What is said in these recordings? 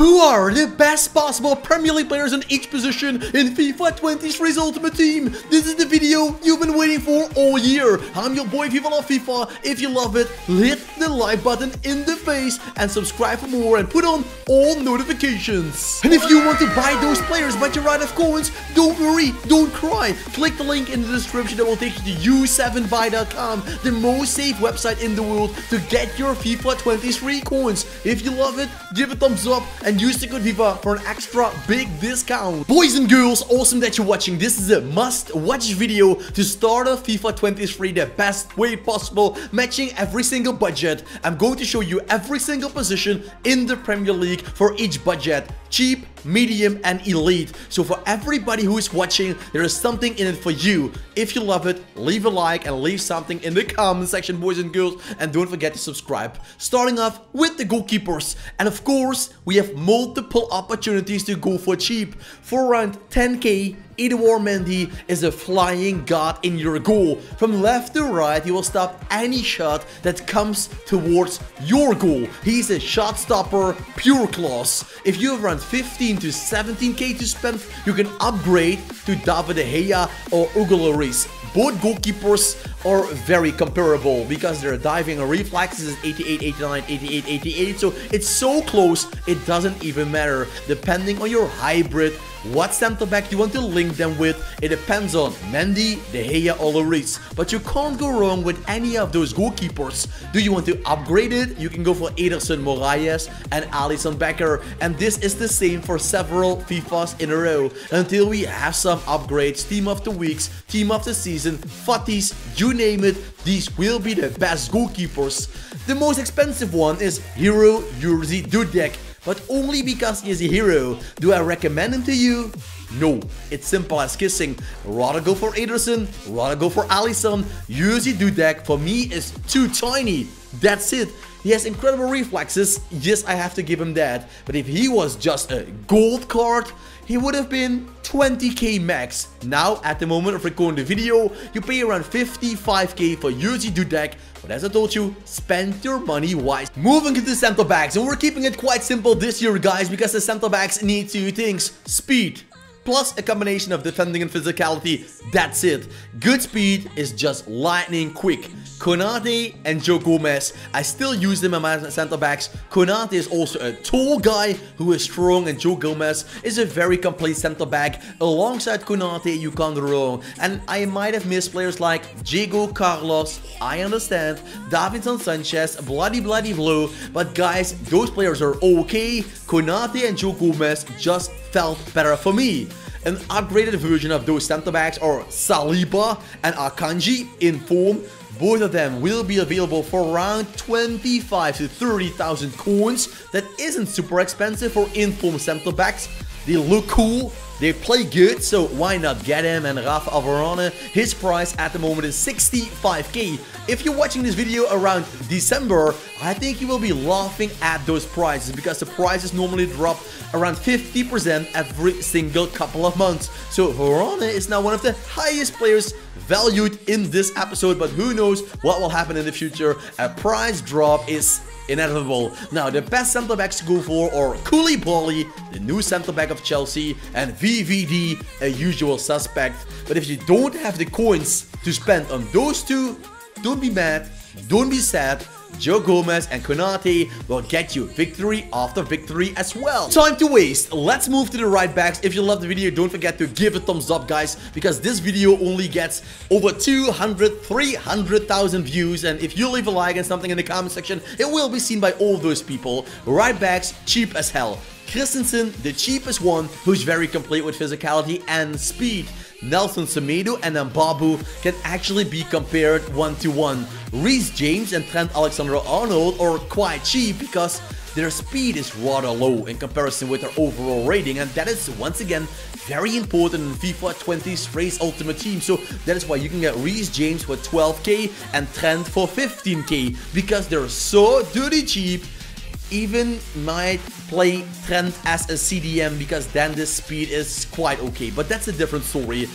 Who are the best possible Premier League players in each position in FIFA 23's Ultimate Team? This is the video you've been waiting for all year. I'm your boy FIFA Love FIFA. If you love it, hit the like button in the face and subscribe for more and put on all notifications. And if you want to buy those players but you're out of coins, don't worry, don't cry. Click the link in the description that will take you to u7buy.com, the most safe website in the world to get your FIFA 23 coins. If you love it, give a thumbs up and use the code FIFA for an extra big discount. Boys and girls, awesome that you're watching. This is a must-watch video to start off FIFA 23 the best way possible, matching every single budget. I'm going to show you every single position in the Premier League for each budget. Cheap, medium, and elite. So for everybody who is watching, there is something in it for you. If you love it, leave a like and leave something in the comment section, boys and girls, and don't forget to subscribe. Starting off with the goalkeepers, and of course we have multiple opportunities to go for cheap. For around 10k, Edouard Mendy is a flying god in your goal. From left to right, he will stop any shot that comes towards your goal. He's a shot stopper, pure class. If you have around 15 to 17k to spend, you can upgrade to David De Gea or Hugo Lloris. Both goalkeepers are very comparable because their diving and reflexes is 88, 89, 88, 88. So it's so close, it doesn't even matter. Depending on your hybrid, what center back you want to link them with, it depends on Mendy, De Gea or Lloris. But you can't go wrong with any of those goalkeepers. Do you want to upgrade it? You can go for Ederson Moraes and Alisson Becker. And this is the same for several FIFAs in a row. Until we have some upgrades, team of the weeks, team of the season, FUTTIs, you name it, these will be the best goalkeepers. The most expensive one is Hero Jerzy Dudek. But only because he is a hero. Do I recommend him to you? No, it's simple as kissing. Rather go for Ederson, rather go for Alisson. Jerzy Dudek for me is too tiny. That's it. He has incredible reflexes, yes, I have to give him that. But if he was just a gold card, he would have been 20k max. Now, at the moment of recording the video, you pay around 55k for Jerzy Dudek. But as I told you, spend your money wise. Moving to the center backs, and we're keeping it quite simple this year, guys, because the center backs need two things: speed, plus a combination of defending and physicality. That's it. Good speed is just lightning quick. Konate and Joe Gomez, I still use them in my center backs. Konate is also a tall guy who is strong, and Joe Gomez is a very complete center back. Alongside Konate, you can't go wrong. And I might have missed players like Diego Carlos, I understand, Davinson Sanchez, bloody blue, but guys, those players are okay. Konate and Joe Gomez just felt better for me. An upgraded version of those center backs are Saliba and Akanji in form. Both of them will be available for around 25 to 30,000 coins. That isn't super expensive for inform center backs. They look cool, they play good, so why not get him? And Rafa Varane, his price at the moment is 65k. If you're watching this video around December, I think you will be laughing at those prices because the prices normally drop around 50% every single couple of months. So Varane is now one of the highest players valued in this episode, but who knows what will happen in the future. A price drop is inevitable. Now, the best center backs to go for are Koulibaly, the new center back of Chelsea, and VVD, a usual suspect. But if you don't have the coins to spend on those two, don't be mad, don't be sad. Joe Gomez and Konate will get you victory after victory as well. Time to waste. Let's move to the right backs. If you love the video, don't forget to give a thumbs up, guys, because this video only gets over 300,000 views. And if you leave a like and something in the comment section, it will be seen by all those people. Right backs, cheap as hell. Christensen, the cheapest one, who's very complete with physicality and speed. Nelson Semedo and Mbabu can actually be compared one-to-one. Reece James and Trent Alexander-Arnold are quite cheap because their speed is rather low in comparison with their overall rating, and that is once again very important in FIFA 23's Ultimate Team. So that is why you can get Reece James for 12k and Trent for 15k, because they're so dirty cheap. Even might play Trent as a CDM because then the speed is quite okay, but that's a different story.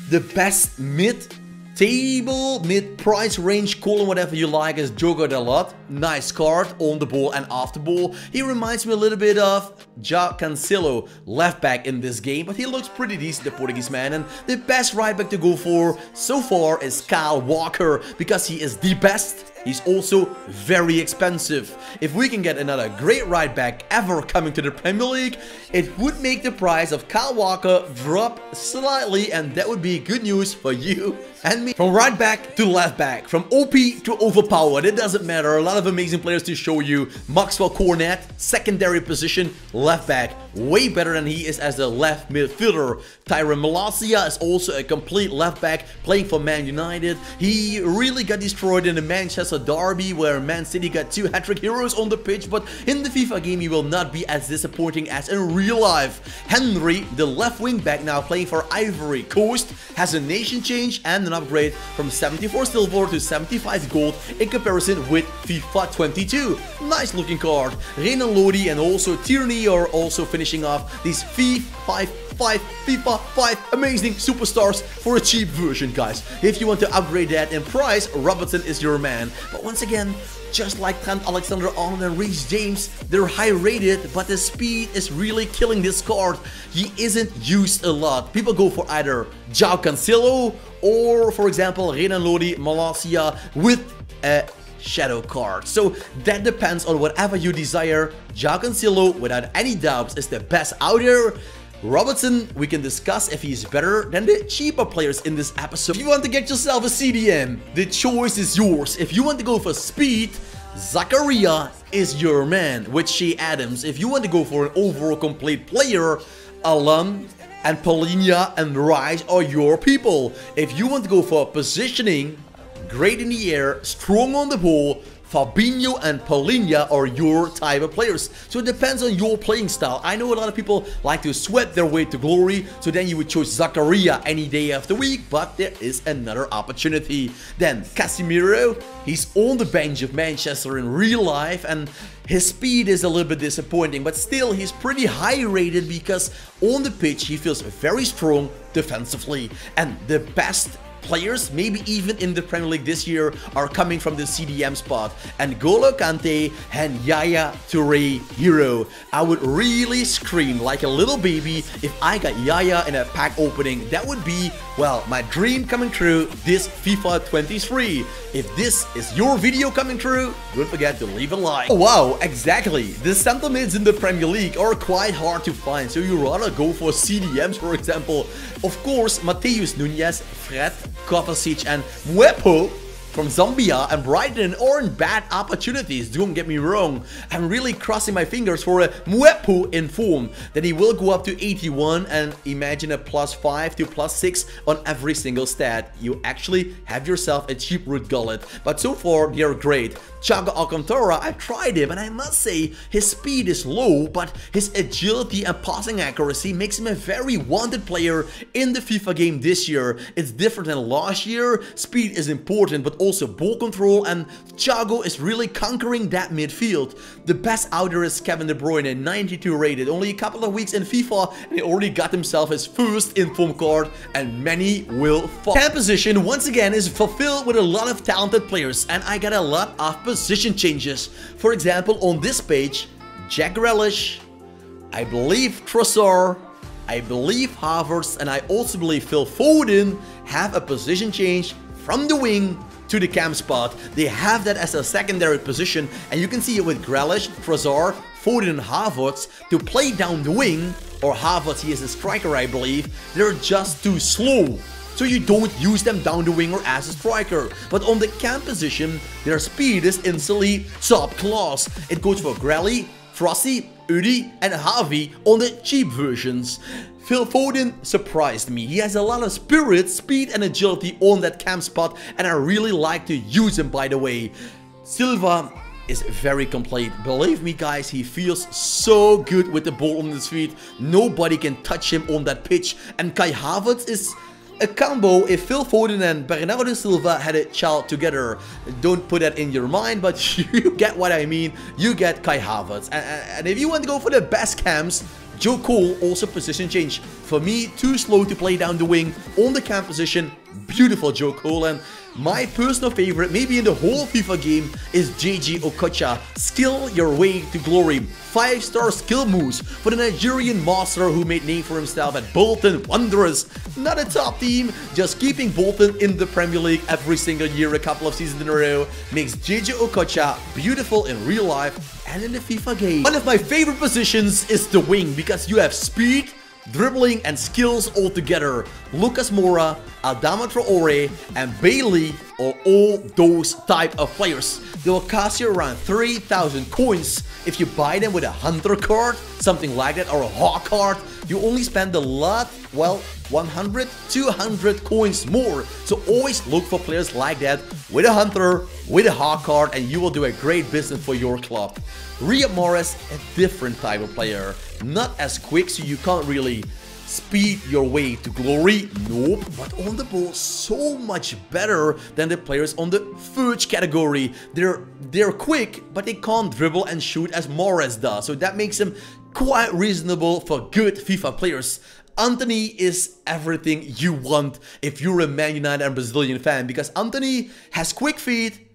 The best mid Table, mid-price range, call him whatever you like, is Jogo Dalot. Nice card on the ball and off the ball. He reminds me a little bit of João Cancelo, left back in this game, but he looks pretty decent, the Portuguese man. And the best right back to go for so far is Kyle Walker, because he is the best. He's also very expensive. If we can get another great right back ever coming to the Premier League, it would make the price of Kyle Walker drop slightly, and that would be good news for you and me. From right back to left back, from OP to overpowered, it doesn't matter. A lot of amazing players to show you. Maxwell Cornet, secondary position, left back, way better than he is as the left midfielder. Tyrone Malacia is also a complete left back, playing for Man United. He really got destroyed in the Manchester derby, where Man City got 2 hat-trick heroes on the pitch, but in the FIFA game he will not be as disappointing as in real life. Henry, the left wing back, now playing for Ivory Coast, has a nation change and an upgrade from 74 silver to 75 gold in comparison with FIFA 22. Nice looking card. Renan Lodi and also Tierney are also finishing off these FIFA 5 amazing superstars for a cheap version, guys. If you want to upgrade that in price, Robertson is your man. But once again, just like Trent Alexander-Arnold and Reece James, they're high rated, but the speed is really killing this card. He isn't used a lot. People go for either João Cancelo or, for example, Renan Lodi, Malacia with a shadow card. So that depends on whatever you desire. João Cancelo, without any doubts, is the best out there. Robertson, we can discuss if he's better than the cheaper players in this episode. If you want to get yourself a CDM, the choice is yours. If you want to go for speed, Zakaria is your man with Shea Adams. If you want to go for an overall complete player, Alan and Paulinho and Rice are your people. If you want to go for positioning, great in the air, strong on the ball, Fabinho and Paulinho are your type of players. So it depends on your playing style. I know a lot of people like to sweat their way to glory, so then you would choose Zakaria any day of the week, but there is another opportunity. Then Casemiro, he's on the bench of Manchester in real life, and his speed is a little bit disappointing, but still he's pretty high rated because on the pitch he feels very strong defensively. And the best players, maybe even in the Premier League this year, are coming from the CDM spot. And N'Golo Kante and Yaya Toure hero. I would really scream like a little baby if I got Yaya in a pack opening. That would be, well, my dream coming true this FIFA 23. If this is your video coming true, don't forget to leave a like. Oh wow, exactly. The center mids in the Premier League are quite hard to find, so you rather go for CDMs, for example. Of course, Mateus Nunes, Fred, Kovacic and Mwepo from Zambia and Brighton aren't bad opportunities, don't get me wrong. I'm really crossing my fingers for a Mwepo in form. Then he will go up to 81 and imagine a +5 to +6 on every single stat. You actually have yourself a cheap root gullet. But so far, they're great. Thiago Alcantara, I tried him and I must say his speed is low, but his agility and passing accuracy makes him a very wanted player in the FIFA game this year. It's different than last year. Speed is important, but also ball control, and Thiago is really conquering that midfield. The best out there is Kevin De Bruyne, 92 rated, only a couple of weeks in FIFA, and he already got himself his first inform card, and many will follow. Camp position once again is fulfilled with a lot of talented players, and I got a lot of position changes. For example, on this page, Jack Grealish, I believe Trossard, I believe Havertz, and I also believe Phil Foden have a position change from the wing to the cam spot. They have that as a secondary position, and you can see it with Grealish, Trossard, Foden and Havertz to play down the wing, or Havertz, he is a striker I believe. They're just too slow, so you don't use them down the wing or as a striker. But on the cam position, their speed is instantly top class. It goes for Grelly, Frosty, Udi and Javi on the cheap versions. Phil Foden surprised me. He has a lot of spirit, speed and agility on that cam spot, and I really like to use him, by the way. Silva is very complete. Believe me guys, he feels so good with the ball on his feet. Nobody can touch him on that pitch. And Kai Havertz is a combo if Phil Foden and Bernardo Silva had a child together. Don't put that in your mind, but you get what I mean. You get Kai Havertz. And if you want to go for the best cams, Joe Cole also position change. For me, too slow to play down the wing on the cam position. Beautiful Joe Cole. And my personal favorite, maybe in the whole FIFA game, is JJ Okocha. Skill your way to glory. 5-star skill moves for the Nigerian master who made name for himself at Bolton Wanderers. Not a top team, just keeping Bolton in the Premier League every single year, a couple of seasons in a row, makes JJ Okocha beautiful in real life and in the FIFA game. One of my favorite positions is the wing because you have speed, dribbling and skills all together. Lucas Moura, Adama Traore and Bailey are all those type of players. They will cost you around 3,000 coins if you buy them with a hunter card, something like that, or a hawk card. You only spend a lot, well, 100, 200 coins more. So always look for players like that with a hunter, with a hawk card, and you will do a great business for your club. Riyad Mahrez, a different type of player. Not as quick, so you can't really speed your way to glory. Nope. But on the ball, so much better than the players on the Fudge category. They're quick, but they can't dribble and shoot as Mahrez does. So that makes them quite reasonable for good FIFA players. Antony is everything you want if you're a Man United and Brazilian fan, because Antony has quick feet,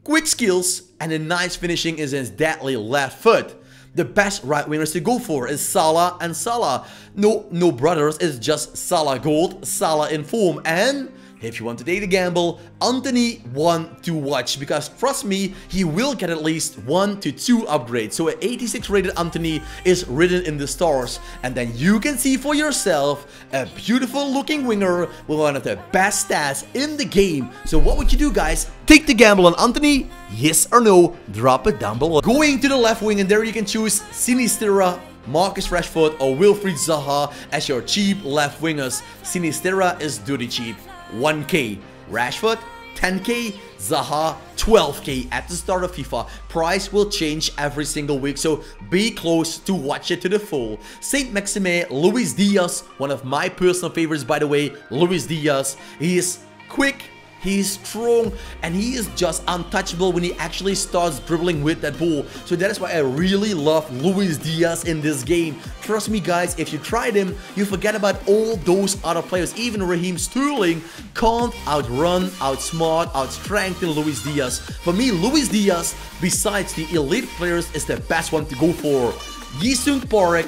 quick skills, and a nice finishing is his deadly left foot. The best right wingers to go for is Salah and Salah. No brothers, it's just Salah Gold, Salah in form. And if you want to take a gamble, Antony one to watch, because trust me, he will get at least 1 to 2 upgrades. So an 86 rated Antony is written in the stars, and then you can see for yourself a beautiful looking winger with one of the best stats in the game. So what would you do, guys? Take the gamble on Antony? Yes or no? Drop it down below. Going to the left wing, and there you can choose Sinisterra, Marcus Rashford or Wilfried Zaha as your cheap left wingers. Sinisterra is dirty cheap, 1k. Rashford, 10k. Zaha, 12k at the start of FIFA. Price will change every single week, so be close to watch it to the full. Saint-Maximin, Luis Diaz, one of my personal favorites by the way. Luis Diaz, he is quick, he is strong, and he is just untouchable when he actually starts dribbling with that ball. So that is why I really love Luis Diaz in this game. Trust me guys, if you tried him, you forget about all those other players. Even Raheem Sterling can't outrun, outsmart, outstrengthen Luis Diaz. For me, Luis Diaz, besides the elite players, is the best one to go for. Jisung Park,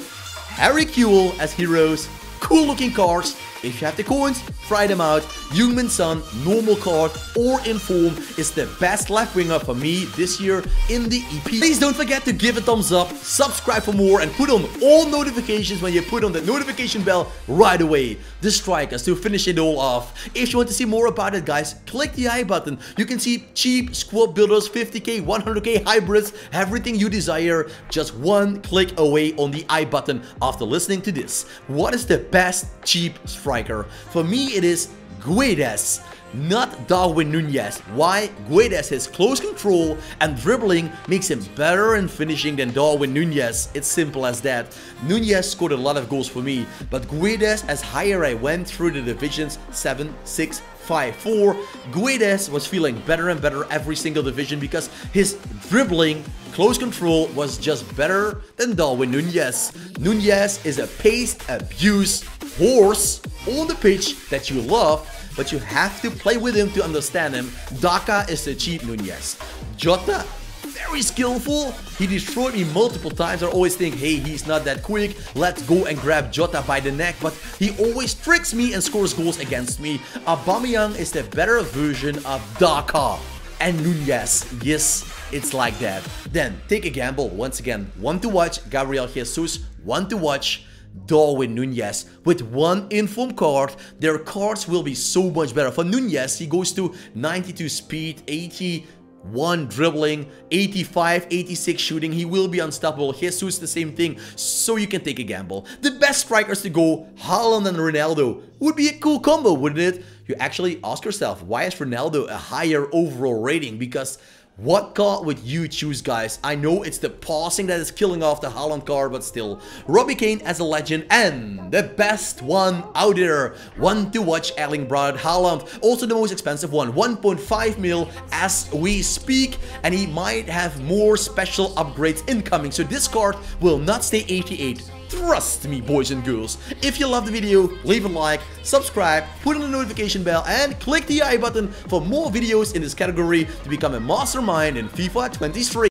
Harry Kewell as heroes, cool looking cards. If you have the coins, try them out. Heung-min Son, normal card or in form, is the best left winger for me this year in the EP. Please don't forget to give a thumbs up, subscribe for more, and put on all notifications when you put on the notification bell right away. The strikers to finish it all off. If you want to see more about it, guys, click the I button. You can see cheap squad builders, 50k, 100k hybrids, everything you desire, just one click away on the I button after listening to this. What is the best cheap striker? For me, it is Guedes, not Darwin Nunez. Why? Guedes has close control and dribbling makes him better in finishing than Darwin Nunez. It's simple as that. Nunez scored a lot of goals for me, but Guedes, as higher I went through the divisions 7, 6, 5, 4, Guedes was feeling better and better every single division because his dribbling, close control was just better than Darwin Nunez. Nunez is a pace abuse horse on the pitch that you love, but you have to play with him to understand him. Daka is the cheap Nunez. Jota, very skillful. He destroyed me multiple times. I always think, hey, he's not that quick. Let's go and grab Jota by the neck. But he always tricks me and scores goals against me. Aubameyang is the better version of Daka and Nunez. Yes, it's like that. Then take a gamble. Once again, one to watch, Gabriel Jesus. One to watch, Darwin Nunez. With one inform card, their cards will be so much better. For Nunez, he goes to 92 speed, 81 dribbling, 85, 86 shooting. He will be unstoppable. Jesus, the same thing. So you can take a gamble. The best strikers to go, Haaland and Ronaldo. Would be a cool combo, wouldn't it? You actually ask yourself, why is Ronaldo a higher overall rating? Because what card would you choose, guys? I know it's the passing that is killing off the Haaland card, but still. Robbie Keane as a legend, and the best one out there. One to watch, Erling Braut Haaland. Also the most expensive one, 1.5 mil as we speak. And he might have more special upgrades incoming. So this card will not stay 88. Trust me, boys and girls. If you love the video, leave a like, subscribe, put on the notification bell, and click the I button for more videos in this category to become a mastermind in FIFA 23.